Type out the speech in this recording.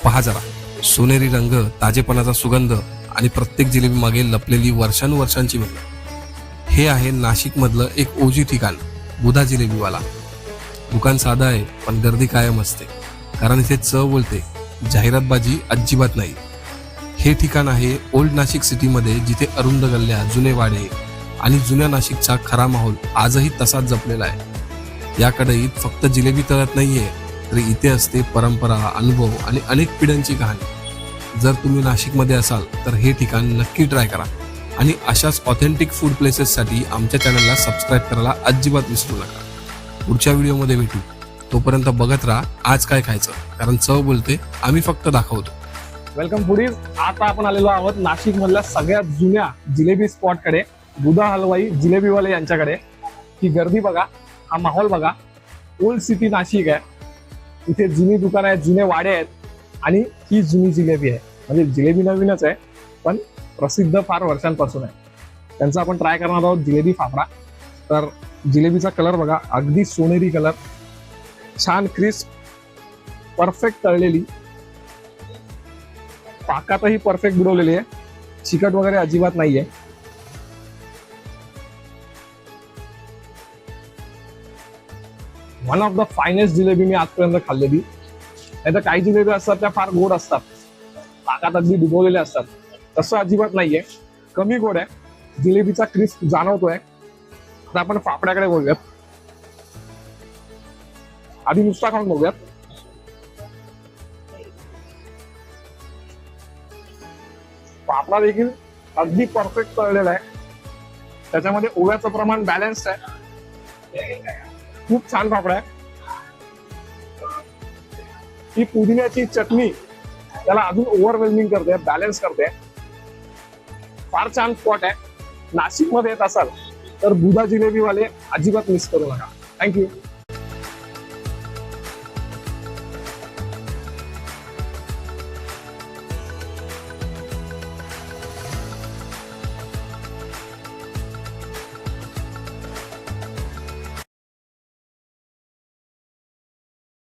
पहा जरा, सोनेरी रंग, ताजेपणाचा सुगंध आणि प्रत्येक जिलेबी मागे लपलेली वर्षानुवर्षांची मेहनत. हे आहे नाशिक मधलं एक ओजी ठिकाण, बुधा जिलेबीवाला. दुकान साधं आहे पण गर्दी कायम असते, कारण इथे चव बोलते, जाहिरातबाजी अजिबात नाही. हे ठिकाण आहे ओल्ड नाशिक सिटीमध्ये, जिथे अरुंद गल्ल्या, जुने वाडे आणि जुन्या नाशिकचा खरा माहोल आजही तसाच जपलेला आहे. या कढईत फक्त जिलेबी तळत नाहीये, तर इथे असते परंपरा, अनुभव आणि अनेक पिढ्यांची कहाणी. जर तुम्ही नाशिकमध्ये असाल तर हे ठिकाण नक्की ट्राय करा आणि अशाच ऑथेंटिक फूड प्लेसेससाठी आमच्या चॅनलला सबस्क्राईब करायला अजिबात विसरू नका. पुढच्या व्हिडिओमध्ये भेटू, तोपर्यंत बघत राहा आज काय खायचं, कारण चव बोलते, आम्ही फक्त दाखवतो. Welcome foodies. आता आपण आलेलो आहोत नाशिक मधल्या सगळ्यात जुन्या जिलेबी स्पॉट कडे, बुधा हलवाई जिलेबीवाले यांच्याकडे. ही गर्दी बघा, हा माहोल बघा. ओल्ड सिटी नाशिक आहे, इथे जुनी दुकानं आहेत, जुने वाडे आहेत आणि ही जुनी जिलेबी आहे. म्हणजे जिलेबी नवीनच आहे पण प्रसिद्ध फार वर्षांपासून आहे. त्यांचा आपण ट्राय करणार आहोत जिलेबी फाफडा. तर जिलेबीचा कलर बघा, अगदी सोनेरी कलर, छान क्रिस्प, परफेक्ट तळलेली, पाकातही परफेक्ट बुडवलेली आहे, चिकट वगैरे अजिबात नाहीये. One of the finest jalebi मी आजपर्यंत खाल्लेली. नाही तर काही जिलेबी असतात त्या फार गोड असतात, पाकात अगदी डुबवलेल्या असतात, तसं अजिबात नाहीये, कमी गोड आहे, जिलेबीचा क्रिस्प जाणवतोय. आता आपण फाफड्याकडे बघूयात. आधी नुसता खाऊन बघूयात. फाफडा देखील अगदी परफेक्ट तळलेला आहे, त्याच्यामध्ये ओव्याचं प्रमाण बॅलन्स्ड आहे, खूप छान फाफडा आहे. ही पुदिन्याची चटणी त्याला अजून ओव्हरवेल्मिंग करते, बॅलन्स करते. फार छान स्पॉट आहे. नाशिक मध्ये येत असाल तर बुधा जिलेबीवाले अजिबात मिस करू नका. थँक्यू.